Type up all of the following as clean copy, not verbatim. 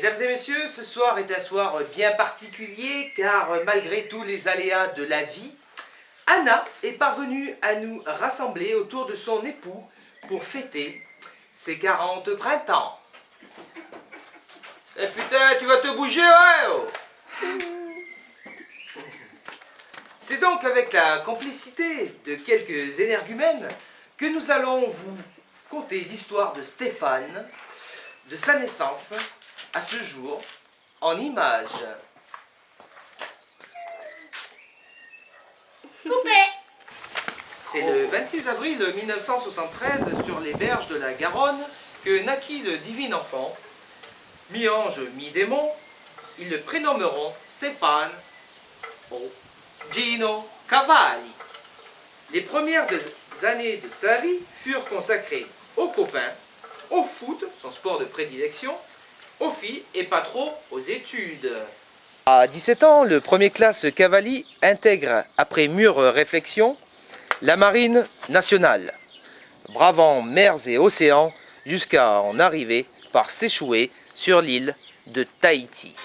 Mesdames et messieurs, ce soir est un soir bien particulier car malgré tous les aléas de la vie, Anna est parvenue à nous rassembler autour de son époux pour fêter ses 40 printemps. Eh putain, tu vas te bouger, ouais oh. C'est donc avec la complicité de quelques énergumènes que nous allons vous conter l'histoire de Stéphane, de sa naissance à ce jour, en images. Coupé. C'est le 26 avril 1973, sur les berges de la Garonne, que naquit le divin enfant. Mi-ange, mi-démon, ils le prénommeront Stéphane ou Gino Cavalli. Les premières années de sa vie furent consacrées aux copains, au foot, son sport de prédilection, aux filles et pas trop aux études. À 17 ans, le premier classe Cavalli intègre, après mûre réflexion, la marine nationale, bravant mers et océans jusqu'à en arriver par s'échouer sur l'île de Tahiti.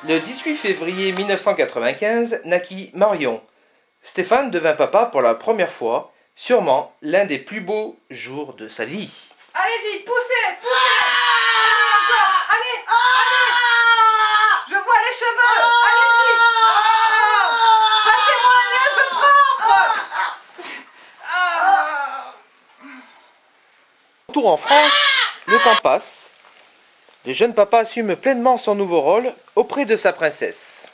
Le 18 février 1995 naquit Marion. Stéphane devint papa pour la première fois, sûrement l'un des plus beaux jours de sa vie. Allez-y, poussez, poussez. Encore, allez, allez. Je vois les cheveux, allez-y. Passez-moi un linge propre. Retour en France, le temps passe. Le jeune papa assume pleinement son nouveau rôle auprès de sa princesse.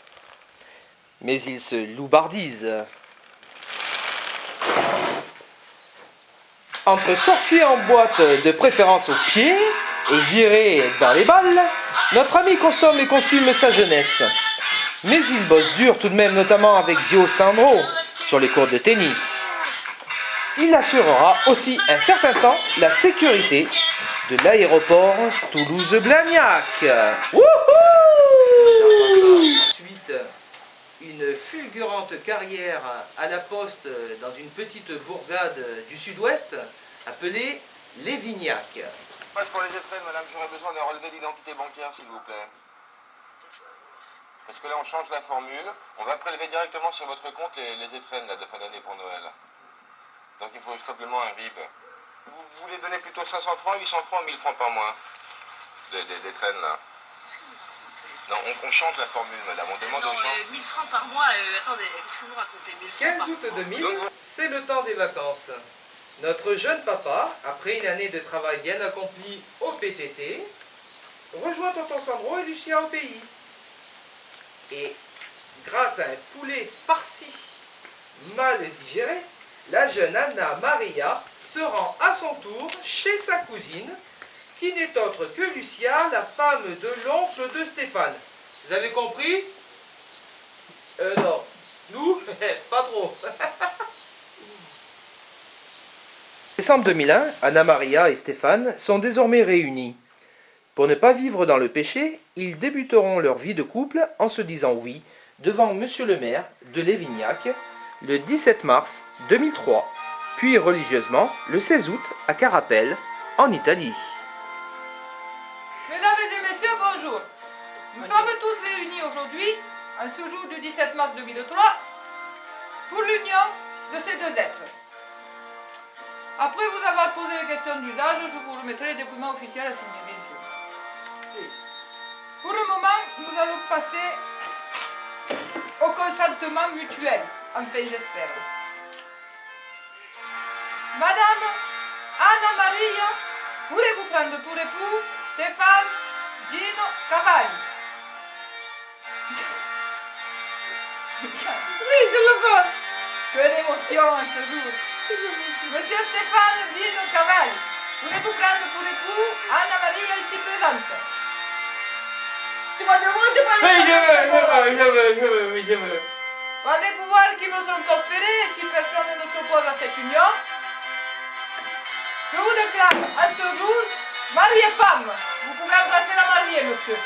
Mais il se loubardise. Entre sorties en boîte de préférence au pied et virer dans les balles, notre ami consomme et consume sa jeunesse. Mais il bosse dur tout de même, notamment avec Zio Sandro sur les cours de tennis. Il assurera aussi un certain temps la sécurité de l'aéroport Toulouse-Blagnac. Ensuite, une fulgurante carrière à la poste dans une petite bourgade du sud-ouest appelée Lévignac. Passe pour les étrennes, madame, j'aurais besoin d'un relevé d'identité bancaire, s'il vous plaît. Parce que là, on change la formule. On va prélever directement sur votre compte les étrennes là, de fin d'année pour Noël. Donc il faut simplement un RIB. Vous voulez donner plutôt 500 francs, 800 francs, 1000 francs par mois des traînes là. Non, on change la formule, madame. On demande aux gens. 1000 francs par mois, attendez, qu'est-ce que vous racontez 1000 francs 15 août 2000, c'est le temps des vacances. Notre jeune papa, après une année de travail bien accompli au PTT, rejoint tonton Sandro et Lucia au pays. Et grâce à un poulet farci mal digéré, la jeune Anna Maria se rend à son tour chez sa cousine, qui n'est autre que Lucia, la femme de l'oncle de Stéphane. Vous avez compris? Non. Nous, pas trop. Décembre 2001, Anna Maria et Stéphane sont désormais réunis. Pour ne pas vivre dans le péché, ils débuteront leur vie de couple en se disant oui devant monsieur le maire de Lévignac le 17 mars 2003, puis religieusement le 16 août à Carapelle, en Italie. Mesdames et messieurs, bonjour. Nous sommes tous réunis aujourd'hui, en ce jour du 17 mars 2003, pour l'union de ces deux êtres. Après vous avoir posé les questions d'usage, je vous remettrai les documents officiels à signer, bien sûr. Pour le moment, nous allons passer au consentement mutuel, enfin j'espère. Madame Anna Maria, voulez-vous prendre pour époux Stéphane Gino Cavalli? Oui, je le veux. Que d'émotion en ce jour. Monsieur Stéphane Gino Cavalli, voulez-vous prendre pour époux Anna Maria ici présente? Tu m'as demandé pas Je veux. Par les pouvoirs qui me sont conférés, si personne ne s'oppose à cette union, je vous déclare à ce jour mari et femme. Vous pouvez embrasser la mariée, monsieur.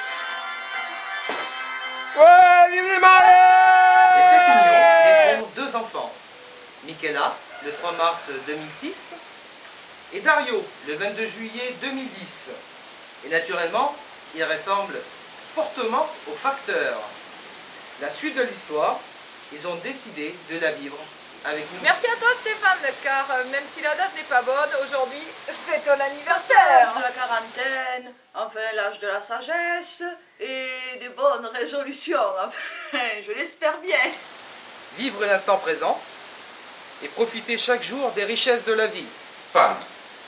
Ouais, vive les mariés! De cette union naîtront 2 enfants. Michaela, le 3 mars 2006, et Dario, le 22 juillet 2010. Et naturellement, ils ressemblent fortement aux facteurs. La suite de l'histoire, ils ont décidé de la vivre avec nous. Merci à toi Stéphane, car même si la date n'est pas bonne, aujourd'hui c'est ton anniversaire. De la quarantaine, enfin l'âge de la sagesse et des bonnes résolutions, enfin je l'espère bien. Vivre l'instant présent et profiter chaque jour des richesses de la vie. Femme,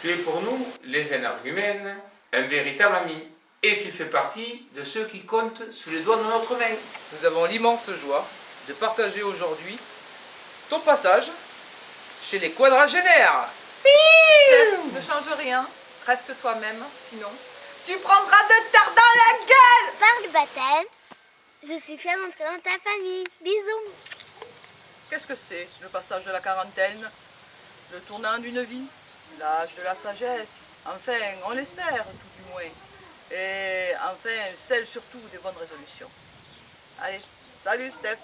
tu es pour nous, les énergumènes, un véritable ami. Et tu fais partie de ceux qui comptent sous les doigts de notre main. Nous avons l'immense joie de partager aujourd'hui ton passage chez les quadragénaires. Steph, ne change rien, reste toi-même, sinon tu prendras de terre dans la gueule. Par le baptême, je suis fière d'entrer dans ta famille. Bisous. Qu'est-ce que c'est le passage de la quarantaine? Le tournant d'une vie? L'âge de la sagesse? Enfin, on l'espère tout du moins. Et enfin, celle surtout des bonnes résolutions. Allez, salut Steph!